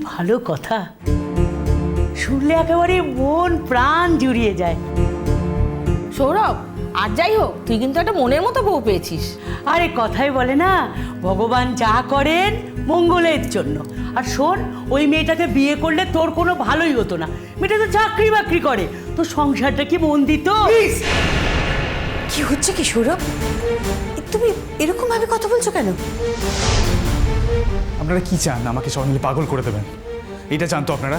ভালো কথা, শুনলে একেবারে মন প্রাণ জুড়িয়ে যায়। সৌরভ, আর যাই হোক, তুই কিন্তু একটা মনের মতো বউ পেয়েছিস। আরে কথাই বলে না, ভগবান যা করেন মঙ্গলের জন্য। আর শোন, ওই মেয়েটাকে বিয়ে করলে তোর কোনো ভালোই হতো না। মেয়েটা তো চাকরি বাকরি করে, তো সংসারটা কি মন দিত? কি হচ্ছে কি সৌরভ? তুমি এরকম ভাবে কথা বলছো কেন? আপনারা কি চান? আমাকে সবাই মিলে পাগল করে দেবেন? এটা চান তো আপনারা?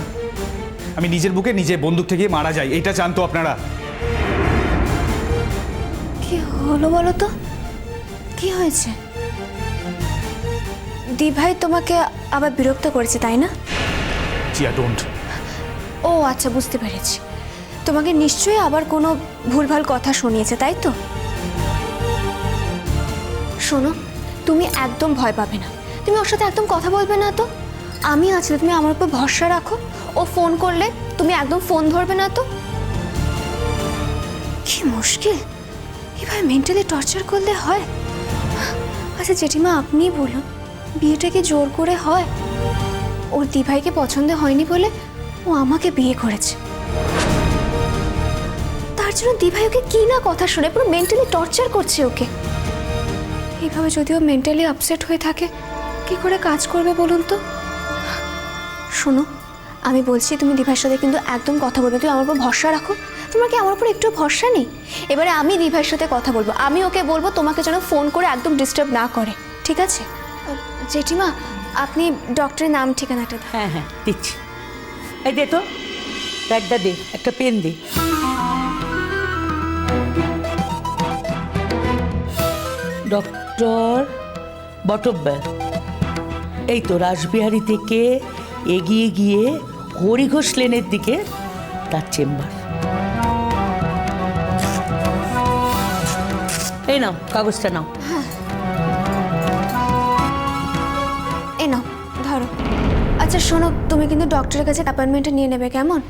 আমি নিজের বুকে নিজে বন্দুক থেকে মারা যাই, এটা চান তো আপনারা? কি হলো বলো তো? কি হয়েছে? দি ভাই তোমাকে আবার বিরক্ত করেছে তাই না? জিয়া ডোন্ট। ও আচ্ছা, বুঝতে পেরেছি। তোমাকে নিশ্চয়ই আবার কোনো ভুলভাল কথা শুনিয়েছে, তাই তো? শোনো, তুমি একদম ভয় পাবে না, তুমি ওর সাথে একদম কথা বলবে না তো। আমি আছি, তুমি আমার উপর ভরসা রাখো। ও ফোন করলে তুমি একদম ফোন ধরবে না তো। কি মুশকিল, এভাবে মেন্টালি টর্চার করলে হয়? আচ্ছা জেঠিমা, আপনিই বলুন, বিয়েটা কি জোর করে হয়? ওর দিভাইকে পছন্দ হয়নি বলে ও আমাকে বিয়ে করেছে, তার জন্য দিভাই ওকে কি না কথা শুনে পুরো মেন্টালি টর্চার করছে ওকে। এইভাবে যদি ও মেন্টালি আপসেট হয়ে থাকে, কি করে কাজ করবে বলুন তো? শোনো, আমি বলছি তুমি দিভাইয়ের সাথে কিন্তু একদম কথা বলবে, তুমি আমার উপর ভরসা রাখো। তোমার কি আমার উপর একটু ভরসা নেই? এবারে আমি দিভাইয়ের সাথে কথা বলবো, আমি ওকে বলবো তোমাকে যেন ফোন করে একদম ডিস্টার্ব না করে, ঠিক আছে? জেঠিমা, আপনি ডক্টরের নাম ঠিকানাটা দাও। হ্যাঁ হ্যাঁ, দিচ্ছি। এই দে তো, প্যাডটা দে, একটা পেন দে। ডক্টর বটব্যাল, এই তো রাসবিহারী থেকে এগিয়ে গিয়ে হরিঘোষ লেনের দিকে তার চেম্বার। এই নাও কাগজটা, নাও। এ নাও, ধরো। আচ্ছা শোনো, তুমি কিন্তু ডক্টরের কাছে অ্যাপয়েন্টমেন্টটা নিয়ে নেবে, কেমন?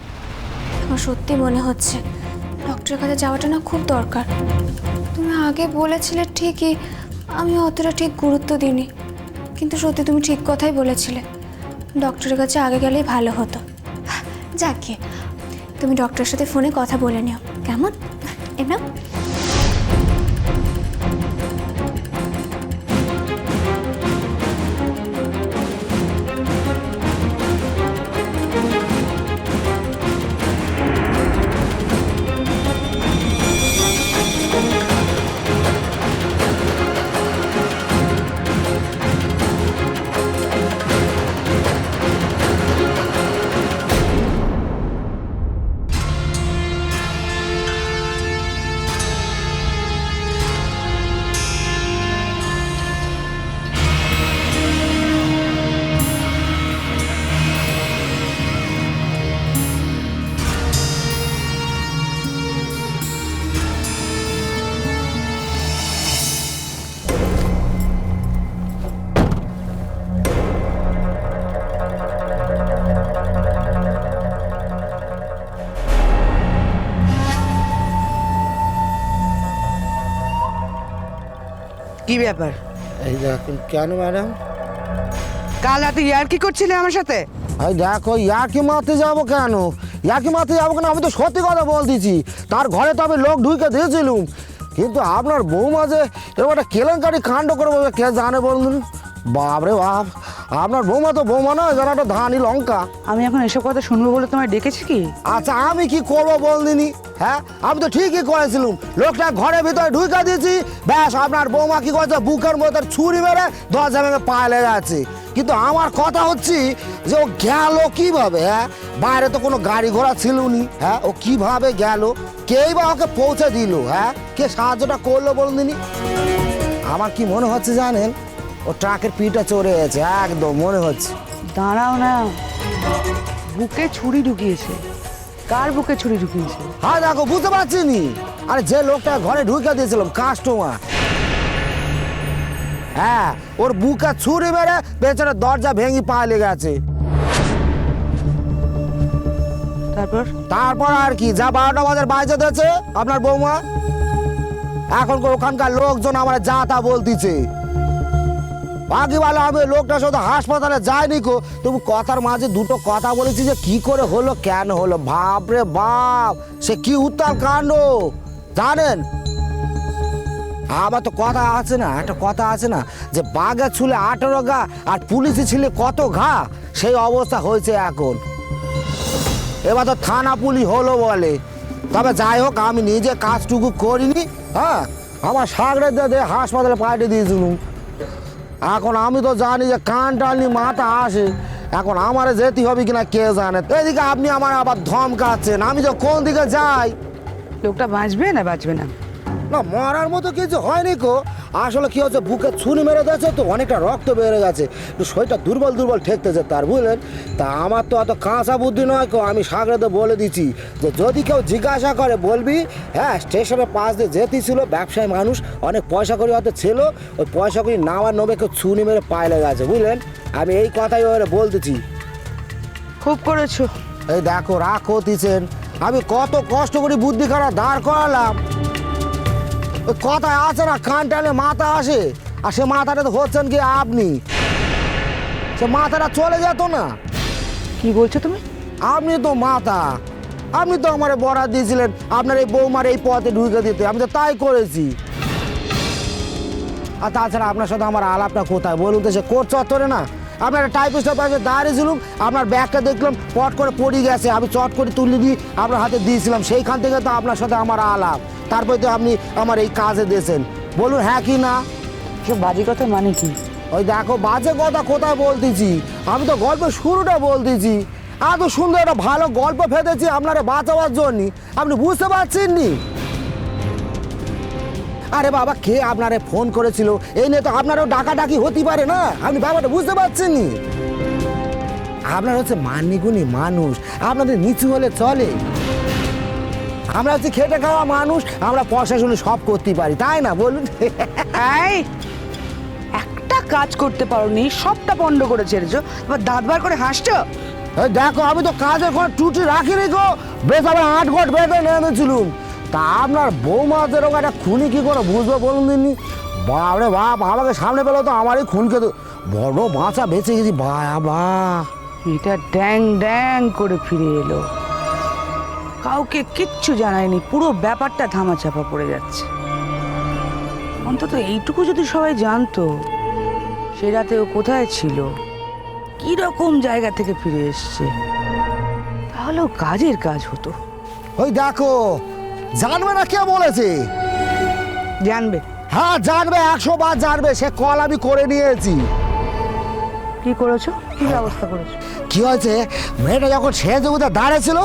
আমার সত্যি মনে হচ্ছে ডক্টরের কাছে যাওয়াটা না খুব দরকার। তুমি আগে বলেছিলে ঠিকই, আমি অতটা ঠিক গুরুত্ব দিইনি, কিন্তু সত্যি তুমি ঠিক কথাই বলেছিলে, ডক্টরের কাছে আগে গেলেই ভালো হতো। যাক গিয়ে, তুমি ডক্টরের সাথে ফোনে কথা বলে নিও, কেমন? এ নাও। কি ব্যাপার? এই দেখুন। কেন ম্যাডাম? কাল রাতে ইয়ার কি করছিলে আমার সাথে? এই দেখো, ইয়াকে মারতে যাবো কেন? ইয়াকে মারতে যাবো কেন? আমি তো সত্যি কথা বলতেছি। তার ঘরে তো আমি লোক ঢুকে দিয়েছিলুম, কিন্তু আপনার বৌমা যে এরকম একটা কেলেঙ্কারি কাণ্ড করে বলবে, কে জানে বলুন? বাপরে বাপ, আপনার বৌমা তো বৌমা নয়, যেন একটা ধানি লঙ্কা। আমি এখন এসব কথা শুনবো বলে তোমায় ডেকেছি কি? আচ্ছা আমি কি করবো বলদিনি? হ্যাঁ, আমি তো ঠিকই করেছিলুম। লোকটা ঘরের ভিতরে ঢুকে দিয়েছি, ব্যাস আপনার বৌমা কি করেছে, বুকের মধ্যে ছুরি মেরে দরজা ভেঙে পায়ে যাচ্ছে। কিন্তু আমার কথা হচ্ছে যে ও গেল কিভাবে? হ্যাঁ, বাইরে তো কোনো গাড়ি ঘোড়া ছিল নি। হ্যাঁ, ও কিভাবে গেল? কেই বা ওকে পৌঁছে দিল? হ্যাঁ, কে সাহায্যটা করলো বলুন দিনি? আমার কি মনে হচ্ছে জানেন, ও ট্রাকের পিঠে চড়ে গেছে, একদম মনে হচ্ছে। দাঁড়াও না, বুকে ছুরি ঢুকিয়েছে? কার বুকে ছুরি ঢুকিয়েছে? হ্যাঁ দেখো, বুঝতে পারছি নি। আরে যে লোকটা ঘরে ঢুকে দিয়েছিলাম, কাস্টমার। হ্যাঁ, ওর বুকে ছুরি মেরে বেচারা দরজা ভেঙে পালিয়ে গেছে। তারপর আর কি, যা 12টা বাজার বাজে দিয়েছে আপনার বৌমা, এখন ওখানকার লোকজন আমার যা তা বলতেছে। বাকি বলে আমি ওই লোকটার সাথে হাসপাতালে যাইনি কো, তবু কথার মাঝে দুটো কথা বলেছি যে কি করে হলো কেন হলো। বাপ রে বাপ, সে কি উত্তাল কাণ্ড জানেন। আমার তো কথা আছে না, একটা কথা আছে না যে বাঘে ছুলে 18 ঘা আর পুলিশে ছিলে কত ঘা, সেই অবস্থা হয়েছে এখন। এবার তো থানা পুলিশ হলো বলে। তবে যাই হোক, আমি নিজে কাজটুকু করিনি, হ্যাঁ আমার সাগরে দিয়ে হাসপাতালে পাঠিয়ে দিয়েছিলাম। এখন আমি তো জানি যে কান টানলি মাথা আসে, এখন আমার যেতে হবে কিনা কে জানে। এদিকে আপনি আমার আবার ধমকাচ্ছেন, আমি যে কোন দিকে যাই। লোকটা বাঁচবে না বাঁচবে না? না মরার মতো কিছু হয়নি কো, আসলে কি হচ্ছে বুকে ছুরি মেরে দিয়েছে তো অনেকটা রক্ত বেড়ে গেছে, একটু শরীরটা দুর্বল দুর্বল ঠেকতেছে তার, বুঝলেন। তা আমার তো অত কাঁচা বুদ্ধি নয় কো, আমি সাগরেতে বলে দিচ্ছি যে যদি কেউ জিজ্ঞাসা করে বলবি হ্যাঁ স্টেশনের পাশ দিয়ে যেতেছিল ব্যবসায়ী মানুষ, অনেক পয়সা করি হয়তো ছিল, ওই পয়সা করি নামার নবে কেউ ছুরি মেরে পাইলে গেছে, বুঝলেন। আমি এই কথাই ওরা বলতেছি। খুব করেছো। এই দেখো রাগ হতেছেন, আমি কত কষ্ট করে বুদ্ধি খারাপ দাঁড় করালাম। ওই কথায় আছে না কান টানে মাথা আসে, আর সে মাথাটা তো হচ্ছেন কি আপনি, সে মাথাটা চলে যেত না। কি বলছো তুমি? আপনি তো মাথা, আপনি তো আমার বরাদ দিয়েছিলেন আপনার এই বৌমার এই পথে ঢুকে দিতে, আমি তো তাই করেছি। আর তাছাড়া আপনার সাথে আমার আলাপটা কোথায় বলুন তো, সে কোর্ট চত্বরে না, আপনার টাইপিস্টের পাশে দাঁড়িয়েছিলাম, আপনার ব্যাগটা দেখলাম পট করে পড়ে গেছে, আমি চট করে তুলে দিয়ে আপনার হাতে দিয়েছিলাম, সেইখান থেকে তো আপনার সাথে আমার আলাপ, তারপরে তো আপনি আমার এই কাজে দিয়েছেন, বলুন হ্যাঁ কি না। সব বাজে কথা মানে কি? ওই দেখো বাজে কথা কোথায় বলতেছি, আমি তো গল্পের শুরুটা বলতেছি, এত সুন্দর একটা ভালো গল্প ফেলেছি আপনারা বাঁচাবার জন্য, আপনি বুঝতে পারছেন নি। আরে বাবা কে আপনারে ফোন করেছিল এই নিয়ে তো আপনারও ডাকাডাকি হতে পারে না, আপনি ব্যাপারটা বুঝতে পারছেন নি। আপনার হচ্ছে মান্যিগুণী মানুষ, আপনাদের নিচু হলে চলে। আমরা হচ্ছে খেটে খাওয়া মানুষ, আমরা প্রশাসনে সব করতে পারি, তাই না বলুন। এই একটা কাজ করতে পারোনি, সবটা পণ্ড করে ছেড়েছো, এবার দাঁত বার করে হাসছো। এই দেখো আমি তো কাজের কোনো ত্রুটি রাখিনি গো, বেশ আমি 8 ঘট বেঁধে নেমেছিলুম। তা আপনার বৌমাদের ওকে একটা খুনি কি করে বুঝবো বলুন দিননি। বাপরে বাপ, আমাকে সামনে পেলো তো আমারই খুনকে তো বড় বাঁচা বেঁচে গেছি বাবা। এটা ড্যাং ড্যাং করে ফিরে এলো, কাউকে কিচ্ছু জানায়নি, পুরো ব্যাপারটা ধামাচাপা পড়ে যাচ্ছে। অন্তত এইটুকু যদি সবাই জানতো সে রাতে ও কোথায় ছিল, কি রকম জায়গা থেকে ফিরে এসছে, তাহলেও কাজের কাজ হতো। ওই দেখো জানবে না কে বলেছে? জানবে? হ্যাঁ জানবে, 100 বার জানবে, সে কল আমি করে নিয়েছি। কি করেছো? কি ব্যবস্থা করেছো? কি হয়েছে, মেয়েটা যখন সে জমিতে দাঁড়িয়েছিল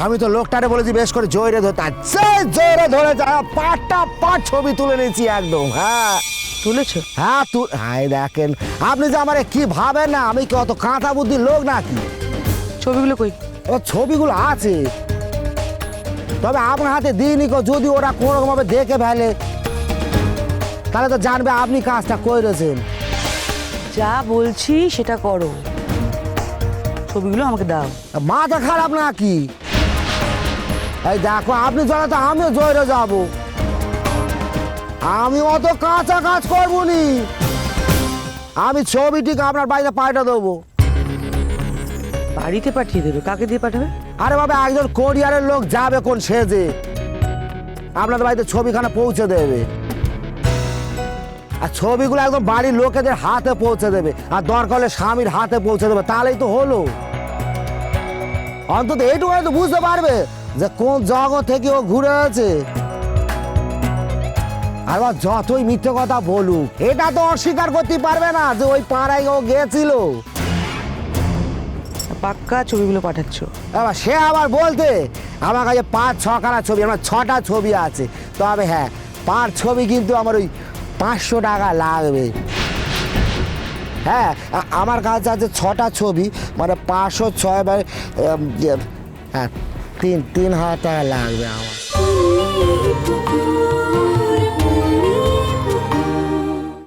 আমি তো লোকটারে বলেছি বেশ করে জোরে ধরতে, সেই জোরে ধরে পাটটা পাট ছবি তুলে নিয়েছি একদম। হ্যাঁ তুলেছো? হ্যাঁ হাই দেখেন আপনি যে আমার কি ভাবেন না, আমি কি অত কাঁথা বুদ্ধির লোক নাকি। ছবিগুলো কই? ও ছবিগুলো আছে, তবে আপনার হাতে দিইনি গো, যদি ওরা কোনোরকম ভাবে দেখে ফেলে তাহলে তো জানবে আপনি কাজটা করেছেন। যা বলছি সেটা করো, ছবিগুলো আমাকে দাও। মাথা খারাপ নাকি? এই দেখো আপনি জানাতে আমিও জয়রে যাব, আমি অত কাঁচা কাজ করবো নি, আমি ছবিটিকে আপনার বাড়িতে পাঠিয়ে দেবো। বাড়িতে পাঠিয়ে দেবে? কাকে দিয়ে পাঠাবে? আরে বাবা একজন কোরিয়ারের লোক যাবে কোন সেজে, আপনাদের বাড়িতে ছবিখানা পৌঁছে দেবে, আর ছবিগুলো একদম বাড়ির লোকেদের হাতে পৌঁছে দেবে, আর দরকার হলে স্বামীর হাতে পৌঁছে দেবে, তাহলেই তো হলো। অন্তত এইটুকু তো বুঝতে পারবে যে কোন জগৎ থেকে ও ঘুরে আছে। আর যতই মিথ্যে কথা বলুক এটা তো অস্বীকার করতে পারবে না যে ওই পাড়ায় ও গেছিল। পাক্কা ছবিগুলো পাঠাচ্ছ? এবার সে আবার বলতে আমার কাছে 5-6 খানা ছবি, আমার 6টা ছবি আছে, তবে হ্যাঁ পার ছবি কিন্তু আমার ওই 500 টাকা লাগবে। হ্যাঁ আমার কাছে আছে 6টা ছবি, মানে 506 হ্যাঁ 3,000 টাকা লাগবে আমার।